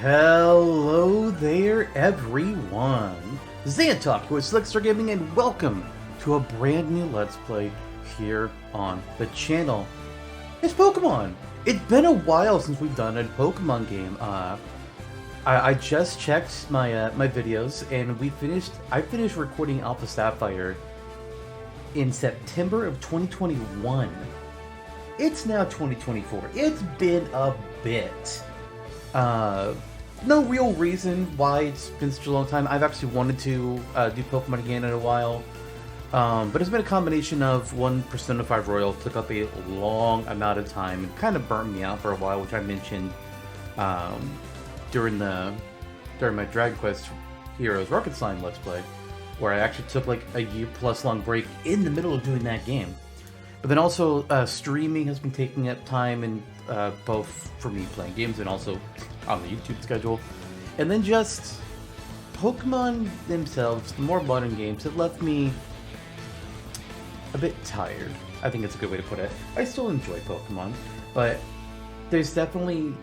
Hello there, everyone. Xantok with Slickster Gaming, and welcome to a brand new Let's Play here on the channel. It's Pokemon. It's been a while since we've done a Pokemon game. I just checked my my videos, and I finished recording Alpha Sapphire in September of 2021. It's now 2024. It's been a bit. No real reason why it's been such a long time. I've actually wanted to do Pokemon again in a while. But it's been a combination of one Persona 5 Royal took up a long amount of time and kind of burnt me out for a while, which I mentioned during my Dragon Quest Heroes Rocket Slime Let's Play, where I actually took like a year-plus long break in the middle of doing that game. But then also streaming has been taking up time, and both for me playing games and also on the YouTube schedule. And then just Pokemon themselves, the more modern games, have left me a bit tired. I think it's a good way to put it. I still enjoy Pokemon, but there's definitely...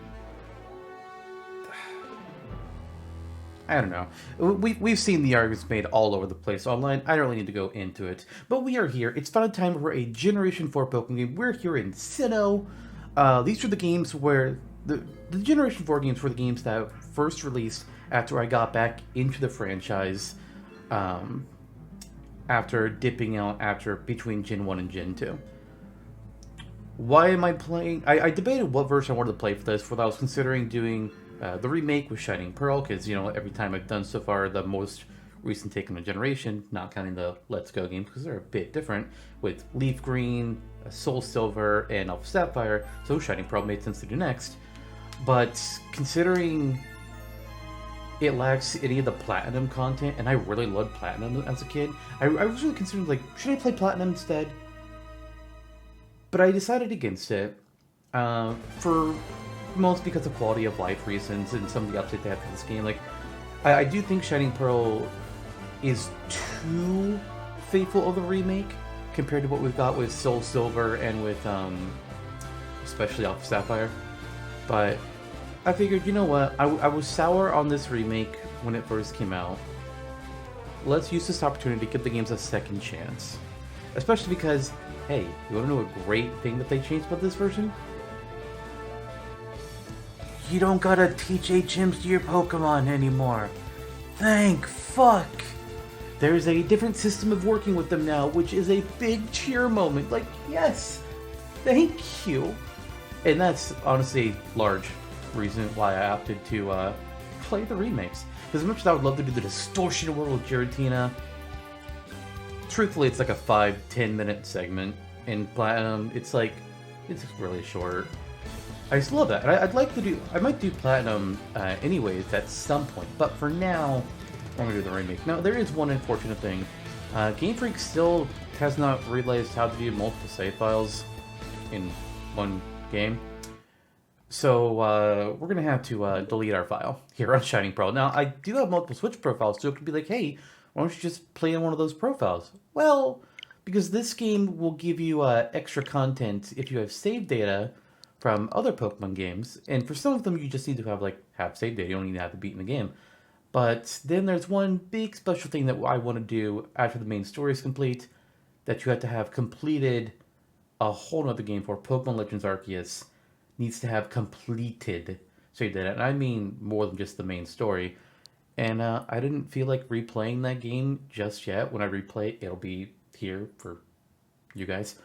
I don't know. We've seen the arguments made all over the place online. I don't really need to go into it. But we are here. It's about time for a Generation 4 Pokemon game. We're here in Sinnoh. These are the games where... The Generation 4 games were the games that first released after I got back into the franchise. After dipping out between Gen 1 and Gen 2. Why am I playing? I debated what version I wanted to play for this, I was considering doing the remake with Shining Pearl, because, you know, every time I've done so far, the most recent take on the generation, not counting the Let's Go games, because they're a bit different, with Leaf Green, Soul Silver, and Alpha Sapphire, so Shining Pearl made sense to do next. But considering it lacks any of the Platinum content, and I really loved Platinum as a kid, I was really considering, like, should I play Platinum instead? But I decided against it, for most because of quality of life reasons and some of the updates they have for this game. Like, I do think Shining Pearl is too faithful of a remake compared to what we've got with Soul Silver and with, especially Alpha Sapphire. But I figured, you know what, I was sour on this remake when it first came out. Let's use this opportunity to give the games a second chance. Especially because, hey, you want to know a great thing that they changed about this version? You don't gotta teach HMs to your Pokemon anymore. Thank fuck! There's a different system of working with them now, which is a big cheer moment. Like, yes! Thank you! And that's honestly a large reason why I opted to play the remakes. As much as I would love to do the Distortion World with Giratina, truthfully it's like a 5-10 minute segment. In Platinum, it's really short. I just love that. And I might do Platinum anyways at some point, but for now, I'm gonna do the remake. Now, there is one unfortunate thing. Game Freak still has not realized how to do multiple save files in one game. So, we're gonna have to delete our file here on Shining Pearl. Now, I do have multiple Switch profiles, so it could be like, hey, why don't you just play in one of those profiles? Well, because this game will give you extra content if you have save data from other Pokemon games, and for some of them you just need to have save data, you don't need to have to beat in the game. But then there's one big special thing that I want to do after the main story is complete, that you have to have completed a whole nother game for. Pokemon Legends Arceus needs to have completed save data, and I mean more than just the main story. And I didn't feel like replaying that game just yet. When I replay, it'll be here for you guys.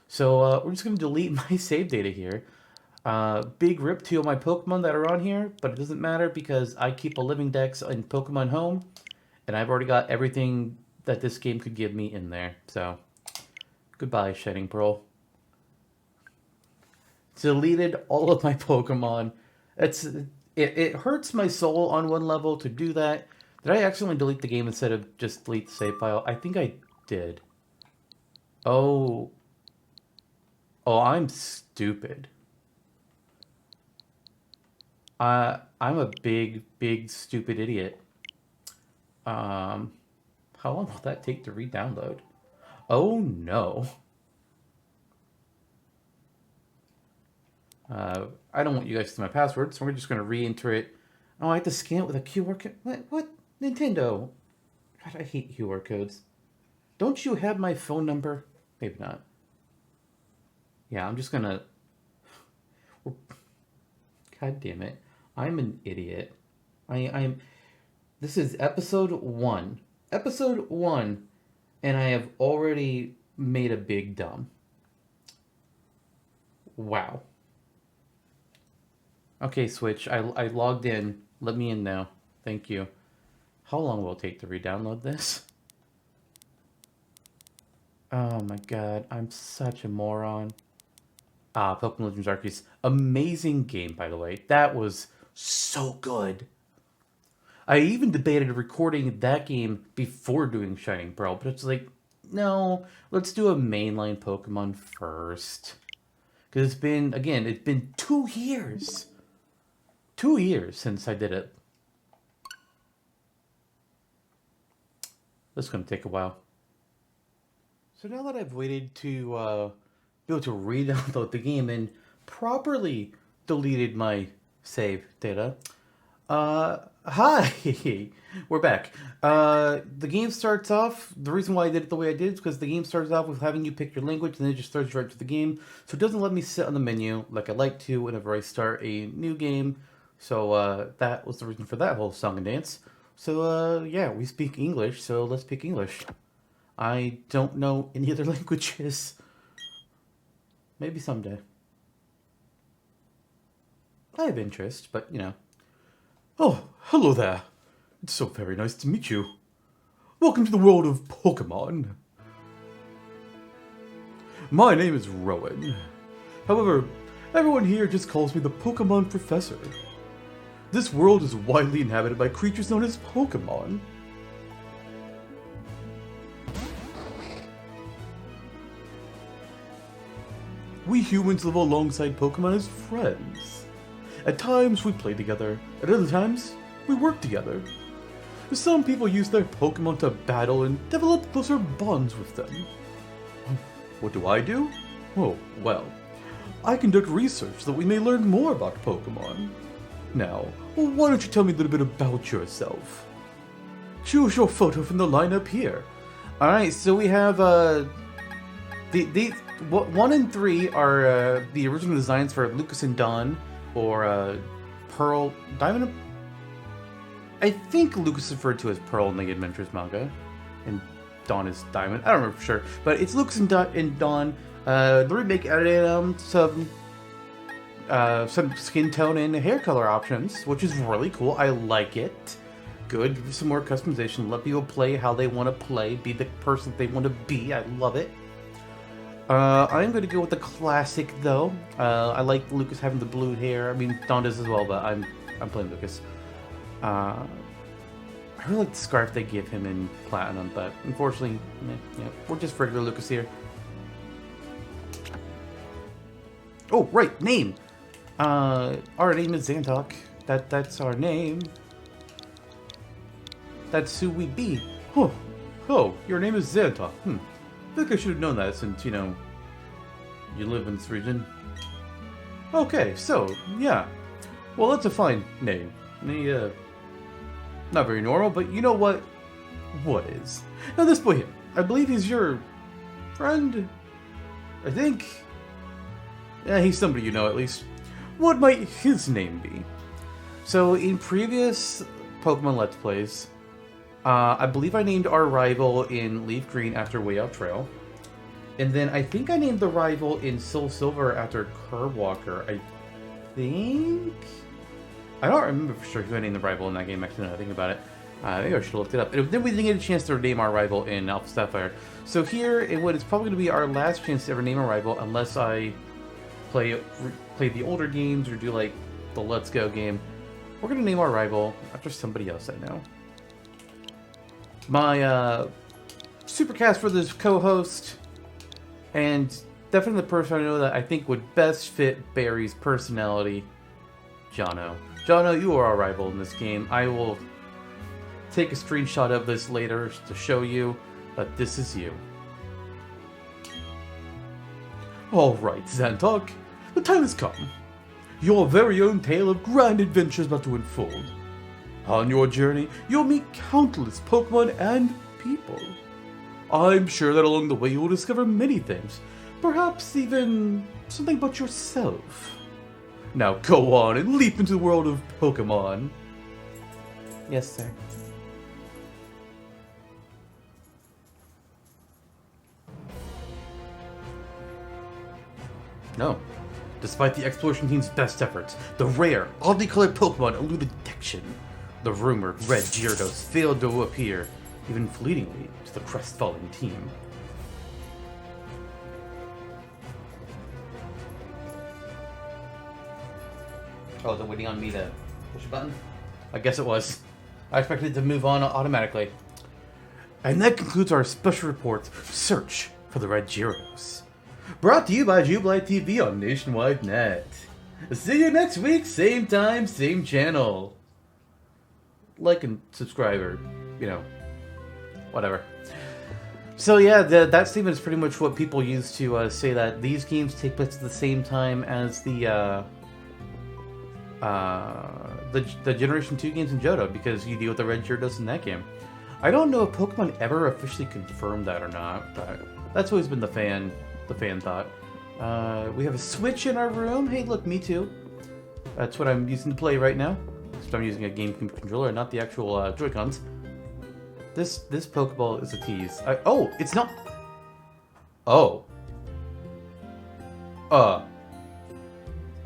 So we're just going to delete my save data here. Big rip to all my Pokemon that are on here, but it doesn't matter because I keep a living dex in Pokemon Home, and I've already got everything that this game could give me in there. So, goodbye, Shining Pearl. Deleted all of my Pokemon. It hurts my soul on one level to do that. Did I accidentally delete the game instead of just delete the save file? I think I did. Oh, I'm stupid. I'm a big, stupid idiot. How long will that take to re-download? Oh, no. I don't want you guys to see my password, so we're just going to re-enter it Oh, I have to scan it with a QR code? What? Nintendo? God, I hate QR codes. Don't you have my phone number? Maybe not. Yeah, I'm just gonna... God damn it. I'm an idiot. I'm... This is episode 1. Episode 1. And I have already made a big dumb. Wow. Okay, Switch. I logged in. Let me in now. Thank you. How long will it take to re-download this? Oh my god, I'm such a moron. Pokémon Legends Arceus. Amazing game, by the way. That was so good. I even debated recording that game before doing Shining Pearl, but it's like, no, let's do a mainline Pokemon first. Because it's been 2 years. 2 years since I did it. This is going to take a while. So now that I've waited to be able to re-download the game and properly deleted my save data, hi! We're back. The game starts off, the reason why I did it the way I did is because the game starts off with having you pick your language and then it just throws you right to the game. So it doesn't let me sit on the menu like I like to whenever I start a new game. So that was the reason for that whole song and dance. So yeah, we speak English, so let's speak English. I don't know any other languages. Maybe someday. I have interest, but you know. Oh, hello there. It's so very nice to meet you. Welcome to the world of Pokemon. My name is Rowan. However, everyone here just calls me the Pokemon Professor. This world is widely inhabited by creatures known as Pokemon. We humans live alongside Pokemon as friends. At times we play together, at other times we work together. Some people use their Pokemon to battle and develop closer bonds with them. What do I do? Oh, well, I conduct research so that we may learn more about Pokemon. Now, why don't you tell me a little bit about yourself? Choose your photo from the lineup here. Alright, so we have, 1 and 3 are the original designs for Lucas and Dawn, or Pearl, Diamond. I think Lucas is referred to as Pearl in the Adventures manga, and Dawn is Diamond. I don't remember for sure, but it's Lucas and Dawn. The remake added some skin tone and hair color options, which is really cool. I like it. Good, some more customization. Let people play how they want to play, be the person they want to be. I love it. I'm going to go with the classic, though. I like Lucas having the blue hair. I mean, Dawn does as well, but I'm playing Lucas. I really like the scarf they give him in Platinum, but unfortunately, yeah, we're just regular Lucas here. Oh, right, name! Our name is Xantok. That's our name. That's who we be. Oh, your name is Xantok. I think I should have known that since, you know, you live in this region. Okay, so, yeah. Well, that's a fine name. Not very normal, but you know what? What is? Now this boy here, I believe he's your friend? I think? Yeah, he's somebody you know at least. What might his name be? So, in previous Pokemon Let's Plays, I believe I named our rival in Leaf Green after Way Out Trail. And then I think I named the rival in Soul Silver after Curvewalker. I think? I don't remember for sure who I named the rival in that game, actually, now I think about it. Maybe I should have looked it up. And then we didn't get a chance to name our rival in Alpha Sapphire. So here, it's probably going to be our last chance to ever name a rival, unless I play the older games or do, like, the Let's Go game. We're going to name our rival after somebody else I know. My supercast for this co-host, and definitely the person I know that I think would best fit Barry's personality, Jono. Jono, you are our rival in this game. I will take a screenshot of this later to show you, but this is you. Alright, Xantok, the time has come. Your very own tale of grand adventure is about to unfold. On your journey, you'll meet countless Pokemon and people. I'm sure that along the way you will discover many things, perhaps even something about yourself. Now go on and leap into the world of Pokemon. Yes, sir. No. Despite the exploration team's best efforts, the rare, oddly colored Pokemon eluded detection. The rumored red Gyarados failed to appear, even fleetingly, to the crestfallen team. Oh, they're waiting on me to push a button? I guess it was. I expected it to move on automatically. And that concludes our special report, Search for the Red Gyarados. Brought to you by Jubilife TV on Nationwide Net. See you next week, same time, same channel. Like and subscribe, or, you know, whatever. So yeah, that statement is pretty much what people use to say that these games take place at the same time as the Generation 2 games in Johto, because you deal with the Red Gyarados in that game. I don't know if Pokemon ever officially confirmed that or not, but that's always been the fan thought. We have a Switch in our room. Hey, look, me too. That's what I'm using to play right now. So I'm using a GameCube controller, not the actual Joy-Cons. This Pokeball is a tease. Oh, it's not. Oh.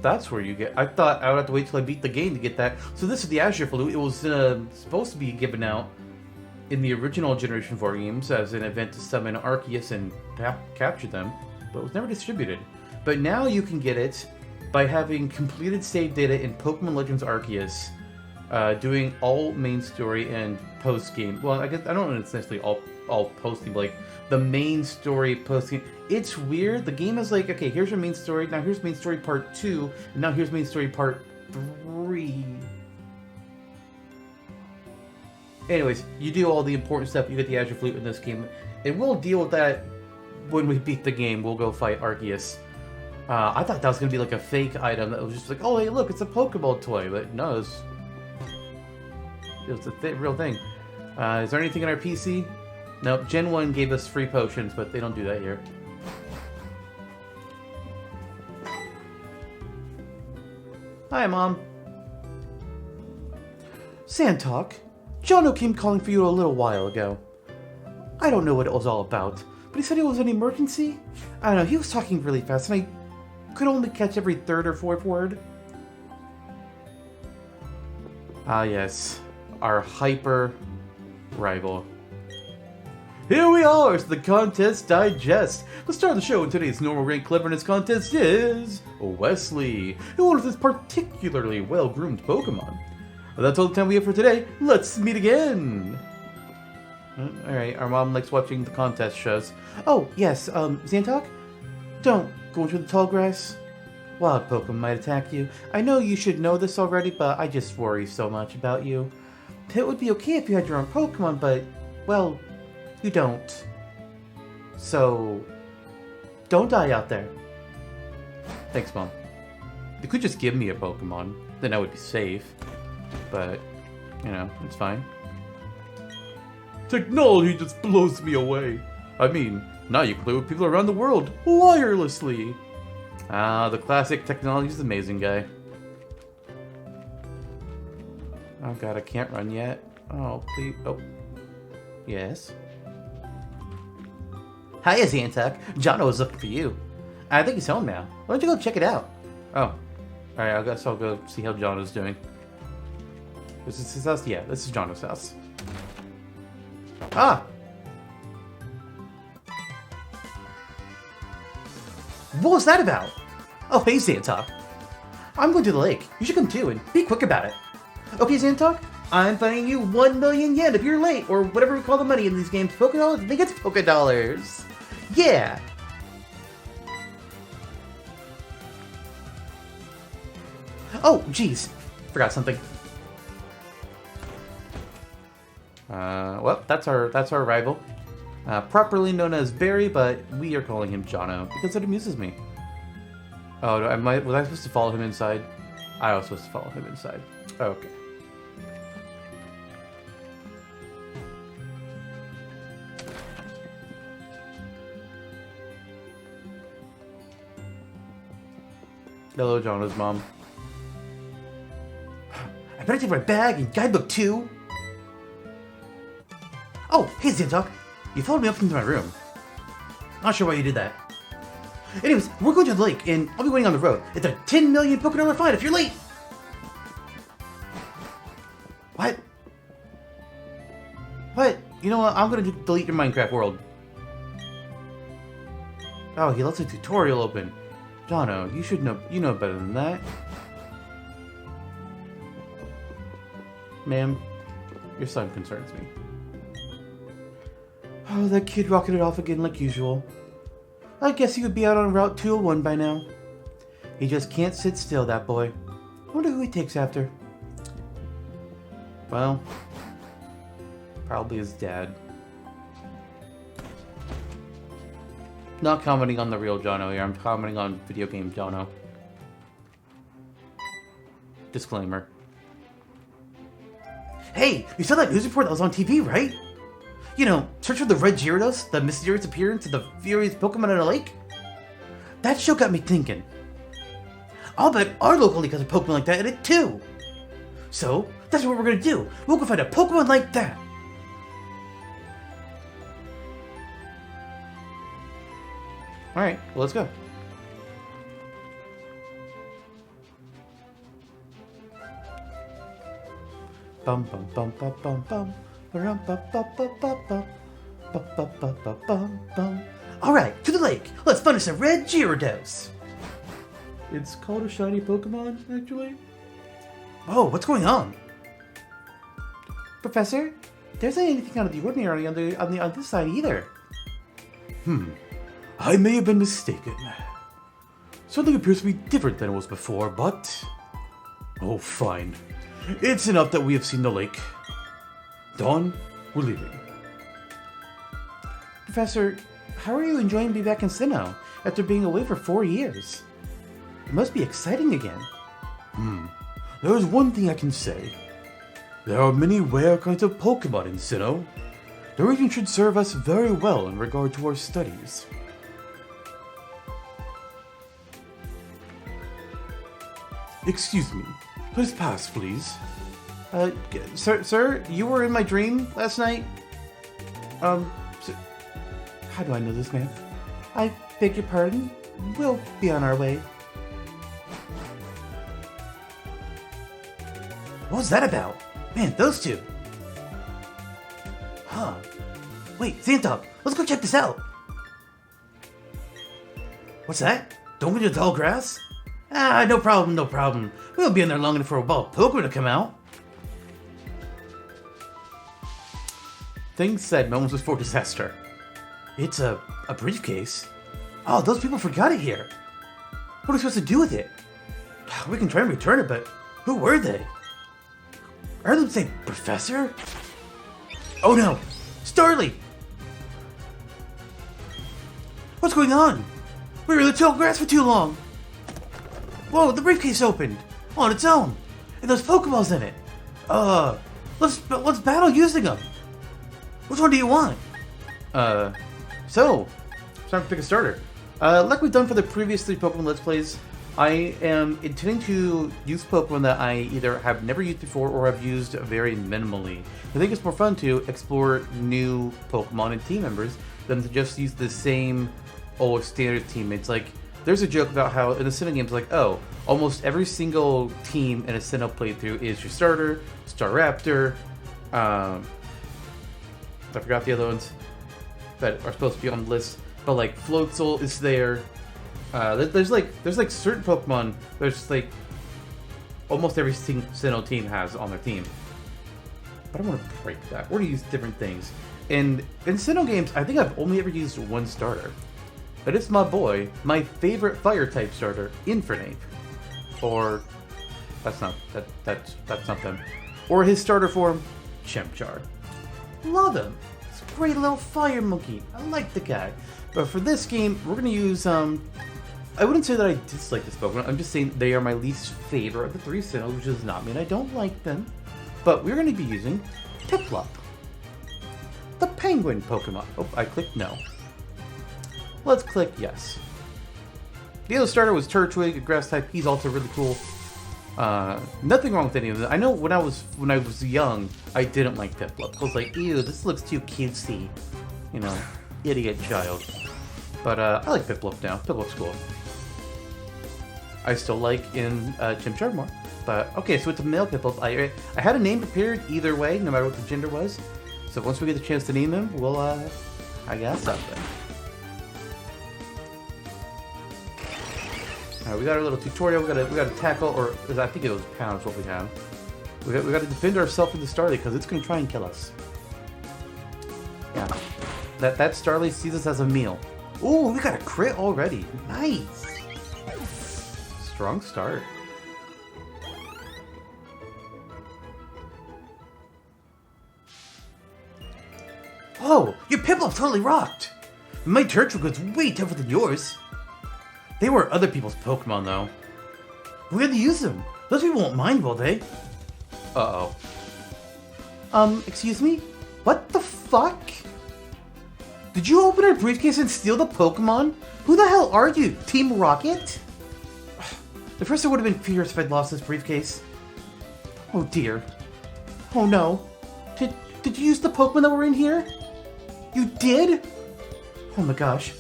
That's where you get. I thought I would have to wait till I beat the game to get that. So this is the Azure Flute. It was supposed to be given out in the original Generation 4 games as an event to summon Arceus and capture them, but it was never distributed. But now you can get it by having completed save data in Pokemon Legends Arceus, doing all main story and post game. Well, I guess I don't know if it's necessarily all post game, but like the main story post game. It's weird. The game is like, okay, here's your main story. Now here's main story part 2, and now here's main story part 3. Anyways, you do all the important stuff. You get the Azure Flute in this game, and we'll deal with that when we beat the game. We'll go fight Arceus. I thought that was going to be like a fake item that was just like, oh, hey, look, it's a Pokeball toy. But no, it was a real thing. Is there anything in our PC? Nope, Gen 1 gave us free potions, but they don't do that here. Hi, Mom. Sandtalk. Jono came calling for you a little while ago. I don't know what it was all about, but he said it was an emergency? I don't know, he was talking really fast, and I could only catch every third or fourth word. Ah yes, our hyper rival. Here we are, it's the Contest Digest. The star of the show in today's normal rank cleverness contest is Wesley, who is this particularly well-groomed Pokemon. Well, that's all the time we have for today. Let's meet again! Alright, our mom likes watching the contest shows. Oh, yes, Zantok? Don't go into the tall grass. Wild Pokemon might attack you. I know you should know this already, but I just worry so much about you. It would be okay if you had your own Pokemon, but, well, you don't. So, don't die out there. Thanks, Mom. You could just give me a Pokemon, then I would be safe. But, you know, it's fine. Technology just blows me away. I mean, now you can play with people around the world, wirelessly. Ah, the classic technology is amazing, guy. Oh god, I can't run yet. Oh, please. Oh. Yes. Hiya, Zantok. Jono was looking for you. I think he's home now. Why don't you go check it out? Oh. Alright, I guess I'll go see how Jono's doing. This is his house? Yeah, this is Jono's house. Ah! What was that about? Oh, hey, Zantok. I'm going to the lake. You should come too, and be quick about it. Okay, Zantok? I'm fining you 1 million yen if you're late, or whatever we call the money in these games. Pokédollars? I think it's Pokédollars. Yeah! Oh, jeez. Forgot something. Well, that's our rival. Properly known as Barry, but we are calling him Jono because it amuses me. Oh, was I supposed to follow him inside? I was supposed to follow him inside. Okay. Hello, Jonah's mom. I better take my bag and guidebook too. Oh, hey Sinnoh. You followed me up into my room. Not sure why you did that. Anyways, we're going to the lake, and I'll be waiting on the road. It's a 10 million Pokémon fight if you're late! What? What? You know what? I'm gonna delete your Minecraft world. Oh, he lets a tutorial open. Jono, you should know. You know better than that. Ma'am, your son concerns me. Oh, that kid rocketed off again like usual. I guess he would be out on Route 201 by now. He just can't sit still, that boy. I wonder who he takes after. Well, probably his dad. Not commenting on the real Jono here, I'm commenting on video game Jono. Disclaimer. Hey, you saw that news report that was on TV, right? You know, search for the Red Gyarados, the mysterious appearance of the furious Pokemon in a lake? That show got me thinking. I'll bet our local league has a Pokemon like that in it too. So, that's what we're gonna do. We'll go find a Pokemon like that. Alright, well, let's go. Bum bum bum bum bum bum. Alright, to the lake! Let's find us a Red Gyarados! It's called a shiny Pokemon, actually. Oh, what's going on? Professor, there isn't anything out of the ordinary on this side either. I may have been mistaken. Something appears to be different than it was before, but... Oh, fine. It's enough that we have seen the lake. Dawn, we're leaving. Professor, how are you enjoying being back in Sinnoh after being away for 4 years? It must be exciting again. There is one thing I can say. There are many rare kinds of Pokemon in Sinnoh. The region should serve us very well in regard to our studies. Excuse me. Please pass, please. Sir, you were in my dream last night? Sir, how do I know this man? I beg your pardon? We'll be on our way. What was that about? Man, those two. Huh. Wait, Sinnoh, let's go check this out. What's that? Don't we do tall grass? Ah, no problem, no problem. We won't be in there long enough for a ball of Pokemon to come out. Things said moments before disaster. It's a briefcase. Oh, those people forgot it here. What are we supposed to do with it? We can try and return it, but who were they? Are they saying Professor? Oh no! Starly! What's going on? We were in the tall grass for too long. Whoa, the briefcase opened on its own, and there's Pokeballs in it. Let's battle using them. Which one do you want? So it's time to pick a starter. Like we've done for the previous 3 Pokemon Let's Plays, I am intending to use Pokemon that I either have never used before or have used very minimally. I think it's more fun to explore new Pokemon and team members than to just use the same old standard team. It's like, there's a joke about how in the Sinnoh games, like, oh, almost every single team in a Sinnoh playthrough is your starter, Staraptor, I forgot the other ones that are supposed to be on the list, but like Floatzel is there. There's like certain Pokemon. There's like almost every Sinnoh team has on their team. But I want to break that. We're gonna use different things. And in Sinnoh games, I think I've only ever used one starter. But it's my boy, my favorite fire type starter, Infernape. Or that's not them. Or his starter form, Chimchar. Love him. It's a great little fire monkey. I like the guy. But for this game, we're gonna use I wouldn't say that I dislike this Pokemon. I'm just saying they are my least favorite of the 3 Sinnohs, which does not mean I don't like them. But we're gonna be using Piplup, the penguin Pokemon. Oh, I clicked no. Let's click yes. The other starter was Turtwig, a grass type. He's also really cool. Nothing wrong with any of them. I know when I was young, I didn't like Piplup. I was like, ew, this looks too cutesy. You know, idiot child. But I like Piplup now. Piplup's cool. I still like in Chimchar more. But okay, so it's a male Piplup. I had a name prepared either way, no matter what the gender was. So once we get the chance to name him, we'll I got something. Alright, we got our little tutorial. We gotta tackle, or I think it was pounds what we have. We gotta defend ourselves from the Starly because it's gonna try and kill us. Yeah, that Starly sees us as a meal. Ooh, we got a crit already. Nice. Strong start. Oh, your Piplup totally rocked! My Turtwig was way tougher than yours. They were other people's Pokemon, though. We had to use them. Those people won't mind, will they? Uh-oh. Excuse me? What the fuck? Did you open our briefcase and steal the Pokemon? Who the hell are you, Team Rocket? The Professor would have been furious if I'd lost this briefcase. Oh dear. Oh no. Did you use the Pokemon that were in here? You did? Oh my gosh.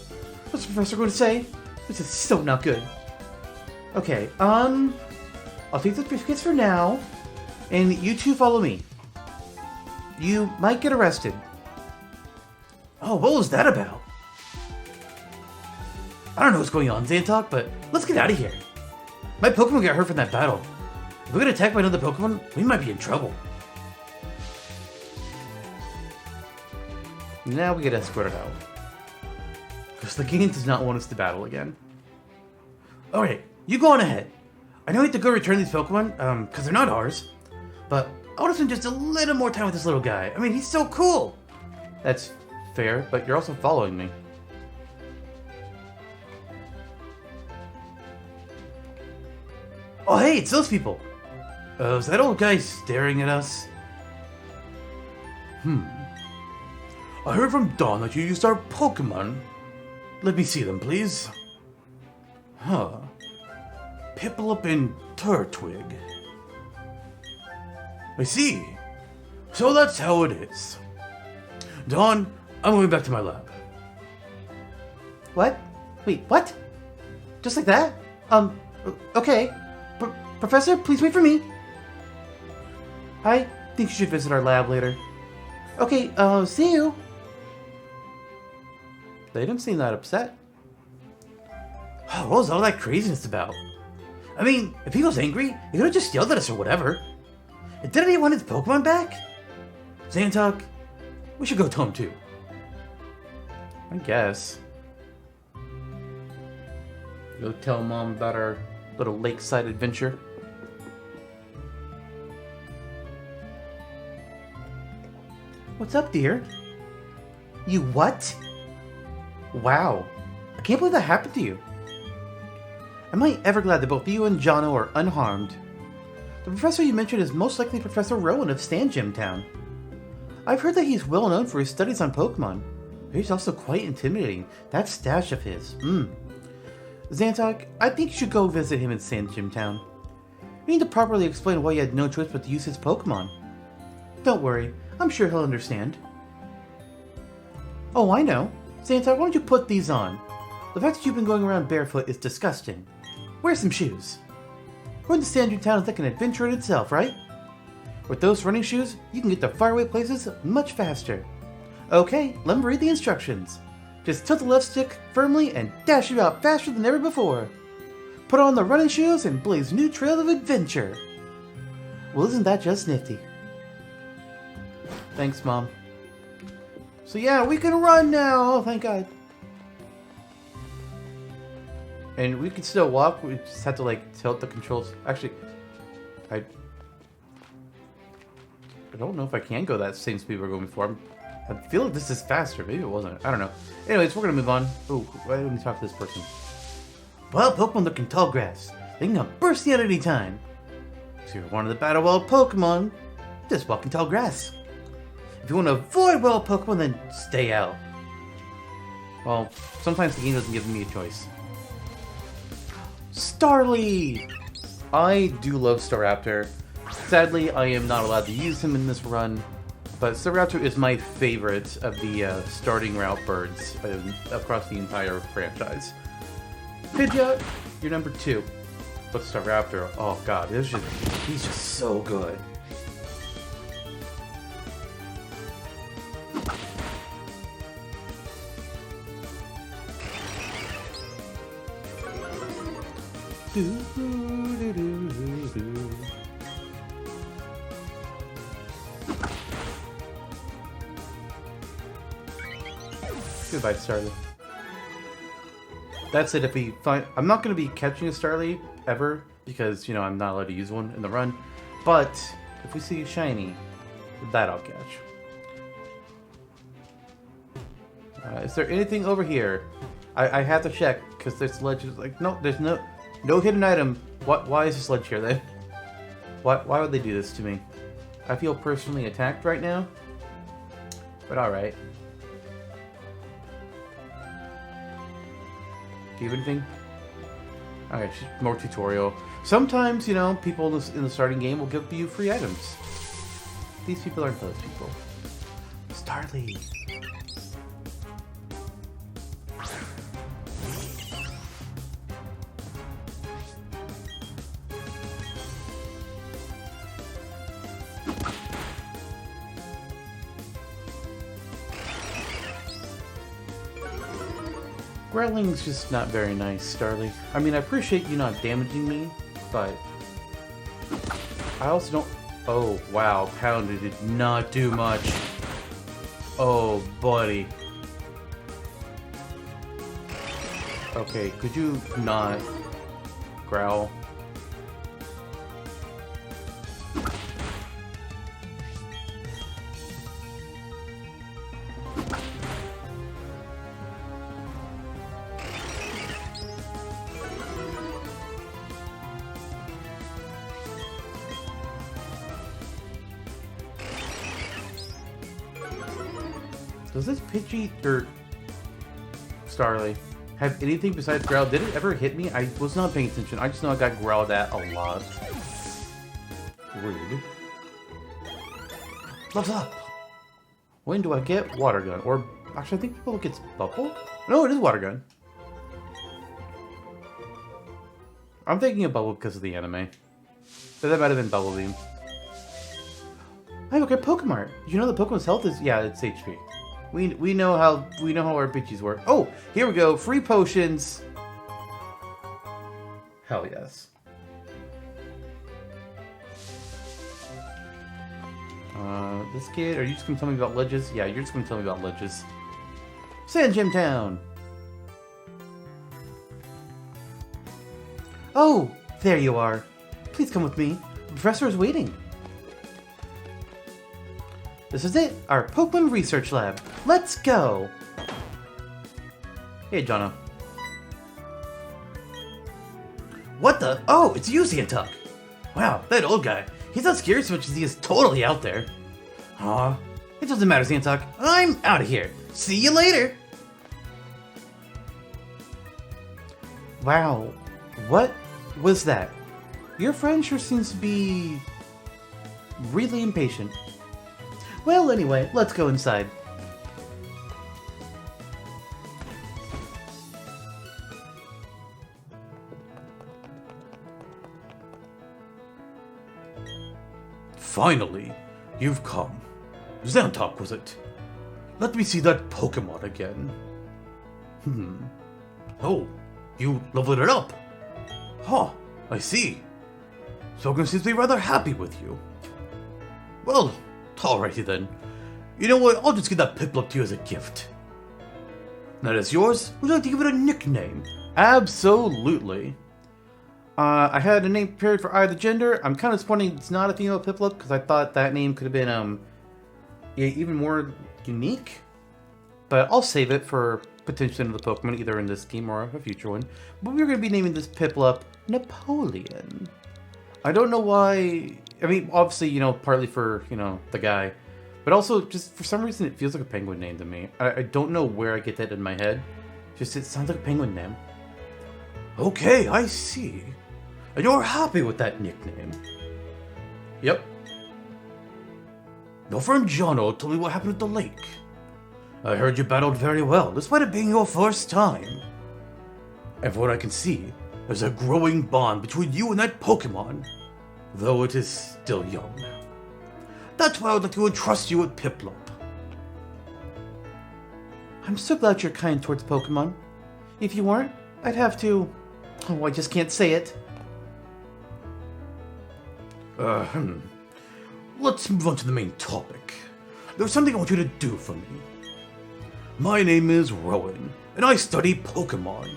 What's the Professor going to say? This is so not good. Okay, I'll take the briefcase for now, and you two follow me. You might get arrested. Oh, what was that about? I don't know what's going on, Zantok, but let's get out of here. My Pokemon got hurt from that battle. If we get attacked by another Pokemon, we might be in trouble. Now we get escorted out. Because the game does not want us to battle again. Alright, you go on ahead. I know we have to go return these Pokemon, because they're not ours. But I want to spend just a little more time with this little guy. I mean, he's so cool! That's fair, but you're also following me. Oh hey, it's those people! Is that old guy staring at us? I heard from Dawn that you used our Pokemon. Let me see them, please. Huh. Piplup and Turtwig. I see. So that's how it is. Dawn, I'm going back to my lab. What? Wait, what? Just like that? Okay. Professor, please wait for me. I think you should visit our lab later. Okay, see you. They didn't seem that upset. What was all that craziness about? I mean, if he was angry, he could have just yelled at us or whatever. And didn't he want his Pokemon back? Zantok, we should go to him too. I guess. Go tell Mom about our little lakeside adventure. What's up, dear? You what? Wow. I can't believe that happened to you. Am I ever glad that both you and Jono are unharmed. The professor you mentioned is most likely Professor Rowan of Sand Gym Town. I've heard that he's well known for his studies on Pokemon, but he's also quite intimidating. That stash of his. Zantok, I think you should go visit him in Sand Gym Town. You need to properly explain why you had no choice but to use his Pokemon. Don't worry, I'm sure he'll understand. Oh, I know. Zantok, why don't you put these on? The fact that you've been going around barefoot is disgusting. Wear some shoes. Going to Sand Gym Town is like an adventure in itself, right? With those running shoes, you can get to faraway places much faster. Okay, let me read the instructions. Just tilt the left stick firmly and dash you out faster than ever before. Put on the running shoes and blaze new trails of adventure. Well, isn't that just nifty? Thanks, Mom. So yeah, we can run now! Oh, thank God. And we can still walk, we just have to like tilt the controls. Actually, I don't know if I can go that same speed we were going before. I feel like this is faster. Maybe it wasn't. I don't know. Anyways, we're gonna move on. Oh, why didn't we talk to this person? Wild Pokemon look in tall grass. They can come bursting at any time. So if you're one of the battle wild Pokemon, just walk in tall grass. If you want to avoid wild Pokemon, then stay out. Well, sometimes the game doesn't give me a choice. Starly! I do love Staraptor. Sadly, I am not allowed to use him in this run, but Staraptor is my favorite of the starting route birds across the entire franchise. Pidgeot, you're number 2. But Staraptor, oh god, he's just so good. Goodbye, Starly. That's it. If we find, I'm not going to be catching a Starly ever because you know I'm not allowed to use one in the run. But if we see a shiny, that I'll catch. Is there anything over here? I have to check because there's ledges. Like no, there's no hidden item. Why is this ledge here then? Why would they do this to me? I feel personally attacked right now. But all right. Do you have anything? Alright, more tutorial. Sometimes, you know, people in the starting game will give you free items. These people aren't those people. Starly! Growling's just not very nice, Starly. I mean, I appreciate you not damaging me, but I also don't... Oh, wow, Pounded did not do much. Oh, buddy. Okay, could you not growl? Does this Pidgey or Starly have anything besides growl? Did it ever hit me? I was not paying attention. I just know I got growled at a lot. Rude. Level up! When do I get Water Gun? Or actually, I think people get Bubble? No, it is Water Gun. I'm thinking of Bubble because of the anime. But that might have been Bubble Beam. I look at Pokemon. You know the Pokemon's health is it's HP. We know how our Pidgeys work. Oh, here we go. Free potions. Hell yes. This kid, are you just gonna tell me about ledges? Yeah, you're just gonna tell me about ledges. Sand Gym Town. Oh, there you are. Please come with me. The professor is waiting. This is it, our Pokemon Research Lab. Let's go! Hey, Jono. What the? Oh, it's you, Zantuck! Wow, that old guy. He's not scary so much as he is totally out there. Aw, it doesn't matter, Zantuck. I'm out of here. See you later! Wow, what was that? Your friend sure seems to be really impatient. Well, anyway, let's go inside. Finally, you've come. Zantuck, was it? Let me see that Pokemon again. Oh, you leveled it up. Huh, I see. Sogan seems to be rather happy with you. Well, alrighty then. You know what, I'll just give that Piplup to you as a gift. That is yours? Would you like to give it a nickname? Absolutely. I had a name prepared for either gender. I'm kind of disappointed it's not a female Piplup because I thought that name could have been even more unique. But I'll save it for potentially another Pokemon, either in this game or a future one. But we're going to be naming this Piplup Napoleon. I don't know why. I mean, obviously, you know, partly for, you know, the guy. But also, just for some reason, it feels like a penguin name to me. I don't know where I get that in my head. Just, it sounds like a penguin name. Okay, I see. And you're happy with that nickname? Yep. Your friend Jono told me what happened at the lake. I heard you battled very well, despite it being your first time. And from what I can see, there's a growing bond between you and that Pokémon, though it is still young. That's why I would like to entrust you with Piplup. I'm so glad you're kind towards Pokémon. If you weren't, I'd have to... Oh, I just can't say it. Let's move on to the main topic. There's something I want you to do for me. My name is Rowan, and I study Pokémon.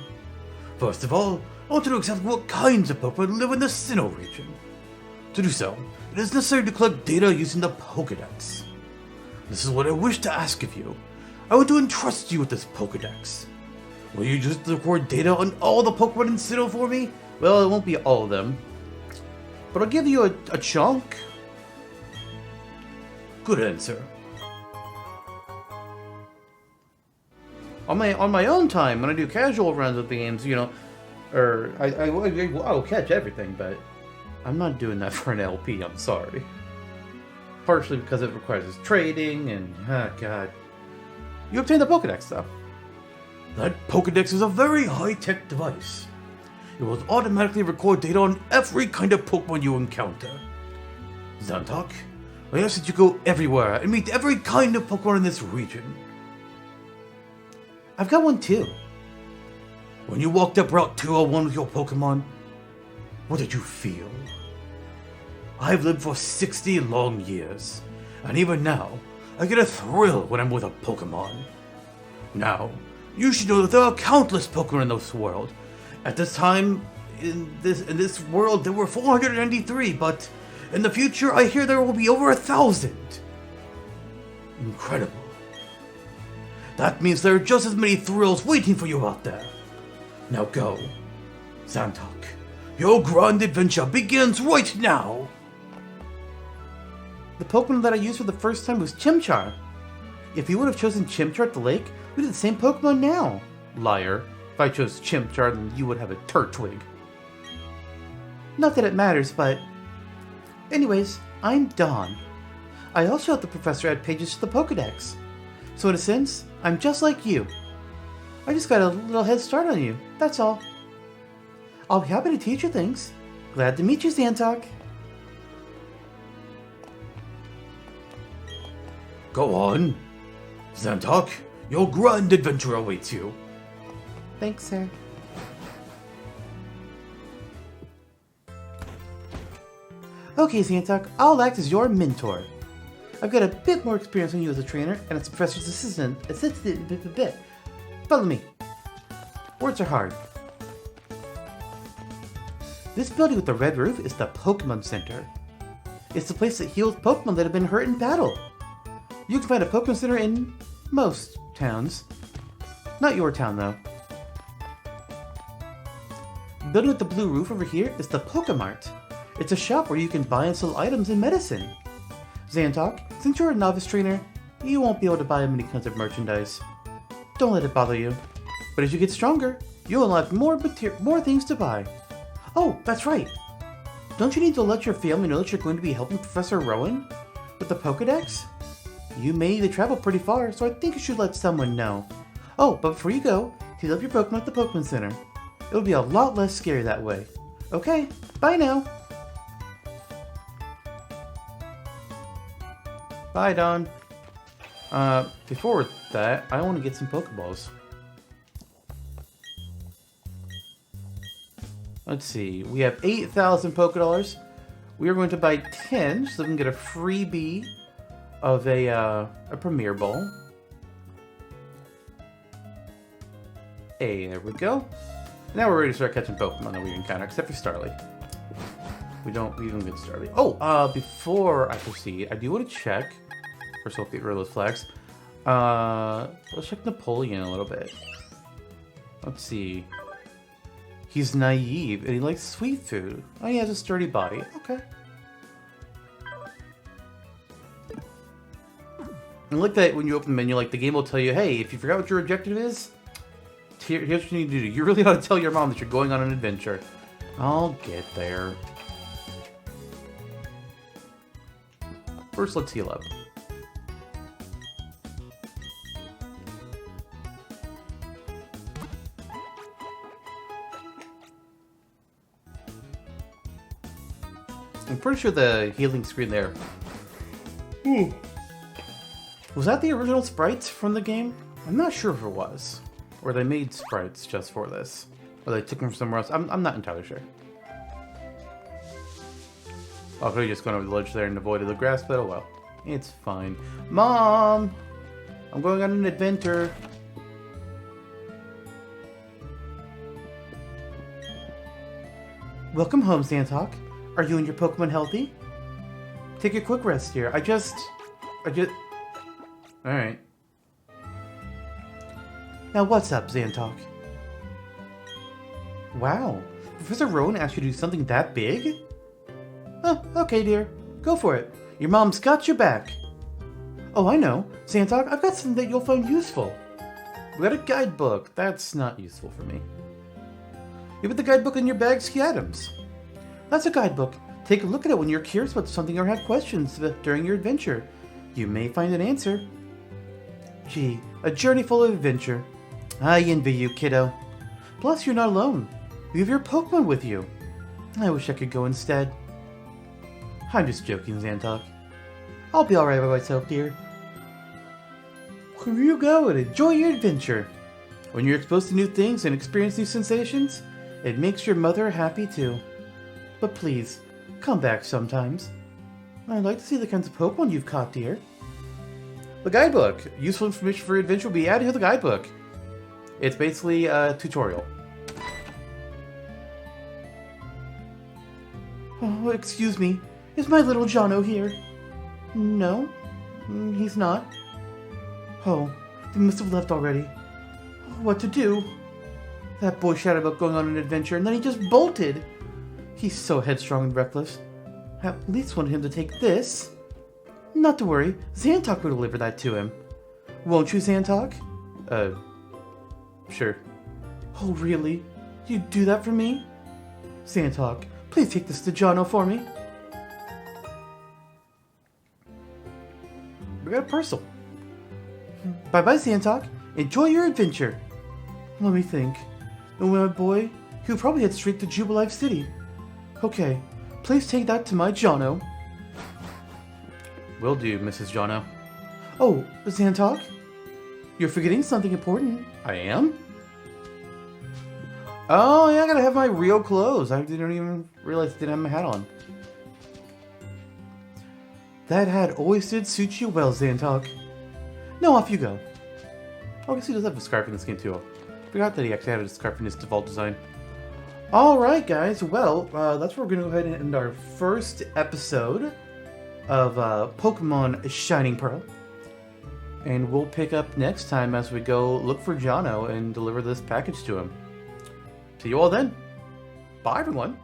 First of all, I want to know exactly what kinds of Pokémon live in the Sinnoh region. To do so, it is necessary to collect data using the Pokédex. This is what I wish to ask of you. I want to entrust you with this Pokédex. Will you just record data on all the Pokémon in Sinnoh for me? Well, it won't be all of them. But I'll give you a chunk. Good answer. On my own time, when I do casual runs with games, you know, or I'll catch everything, but I'm not doing that for an LP, I'm sorry. Partially because it requires trading, and, god. You obtain the Pokédex, though. That Pokédex is a very high-tech device. It will automatically record data on every kind of Pokémon you encounter. Zantok, I ask that you go everywhere and meet every kind of Pokémon in this region. I've got one too. When you walked up Route 201 with your Pokémon, what did you feel? I've lived for 60 long years, and even now, I get a thrill when I'm with a Pokémon. Now, you should know that there are countless Pokémon in this world. At this time, in this world, there were 493, but in the future, I hear there will be over 1,000. Incredible. That means there are just as many thrills waiting for you out there. Now go. Zantok, your grand adventure begins right now! The Pokemon that I used for the first time was Chimchar. If you would have chosen Chimchar at the lake, we'd have the same Pokemon now. Liar. If I chose Chimchar, then you would have a Turtwig. Not that it matters, but... Anyways, I'm Dawn. I also helped the professor add pages to the Pokédex. So in a sense, I'm just like you. I just got a little head start on you, that's all. I'll be happy to teach you things. Glad to meet you, Zantok. Go on. Zantok, your grand adventure awaits you. Thanks, sir. Okay, Zantok, I'll act as your mentor. I've got a bit more experience than you as a trainer, and as a professor's assistant. Follow me. Words are hard. This building with the red roof is the Pokémon Center. It's the place that heals Pokémon that have been hurt in battle. You can find a Pokémon Center in most towns. Not your town, though. The building with the blue roof over here is the Pokémart. It's a shop where you can buy and sell items and medicine. Zantok, since you're a novice trainer, you won't be able to buy many kinds of merchandise. Don't let it bother you. But as you get stronger, you'll unlock more things to buy. Oh, that's right. Don't you need to let your family know that you're going to be helping Professor Rowan with the Pokédex? You may need to travel pretty far, so I think you should let someone know. Oh, but before you go, heal up your Pokemon at the Pokémon Center. It'll be a lot less scary that way. Okay, bye now. Bye, Don. Before that, I want to get some Pokeballs. Let's see, we have 8,000 Pokédollars. We are going to buy 10, so we can get a freebie of a Premier Ball. Hey, there we go. Now we're ready to start catching Pokemon that we encounter, except for Starly. We don't get Starly. Oh, before I proceed, I do want to check. First of all, get rid of those flags. Let's check Napoleon a little bit. Let's see. He's naive, and he likes sweet food. Oh, he has a sturdy body. Okay. I like that when you open the menu, like, the game will tell you, hey, if you forgot what your objective is, Here's what you need to do. You really ought to tell your mom that you're going on an adventure. I'll get there. First, let's heal up. I'm pretty sure the healing screen there. Was that the original sprites from the game? I'm not sure if it was. Or they made sprites just for this. Or they took them from somewhere else. I'm not entirely sure. Oh, I could have just gone over the ledge there and avoided the grass, but oh well. It's fine. Mom! I'm going on an adventure. Welcome home, Santok. Are you and your Pokemon healthy? Take a quick rest here. I just... Alright. Now what's up, Zantok? Wow. Professor Rowan asked you to do something that big? Oh, okay, dear. Go for it. Your mom's got your back. Oh, I know. Zantok, I've got something that you'll find useful. We got a guidebook. That's not useful for me. You put the guidebook in your bag, Ski Adams. That's a guidebook. Take a look at it when you're curious about something or have questions during your adventure. You may find an answer. Gee, a journey full of adventure. I envy you, kiddo. Plus, you're not alone. You have your Pokemon with you. I wish I could go instead. I'm just joking, Zantok. I'll be alright by myself, dear. Wherever you go and enjoy your adventure. When you're exposed to new things and experience new sensations, it makes your mother happy too. But please, come back sometimes. I'd like to see the kinds of Pokemon you've caught, dear. The guidebook. Useful information for your adventure will be added to the guidebook. It's basically a tutorial. Oh, excuse me. Is my little Jono here? No, he's not. Oh, they must have left already. What to do? That boy shouted about going on an adventure and then he just bolted. He's so headstrong and reckless. I at least wanted him to take this. Not to worry, Zantok will deliver that to him. Won't you, Zantok? Sure. Oh, really? You'd do that for me? Zantok, please take this to Jono for me. We got a parcel. Bye-bye, Zantok. Enjoy your adventure. Let me think. And my boy, he'll probably head straight to Jubilife City. Okay, please take that to my Jono. Will do, Mrs. Jono. Oh, Zantok? You're forgetting something important. I am? Oh, yeah, I gotta have my real clothes. I didn't even realize I didn't have my hat on. That hat always did suit you well, Zantok. Now off you go. Oh, I guess he does have a scarf in this game too. I forgot that he actually had a scarf in his default design. Alright guys, well, that's where we're going to go ahead and end our first episode of Pokemon Shining Pearl. And we'll pick up next time as we go look for Jono and deliver this package to him. See you all then. Bye everyone.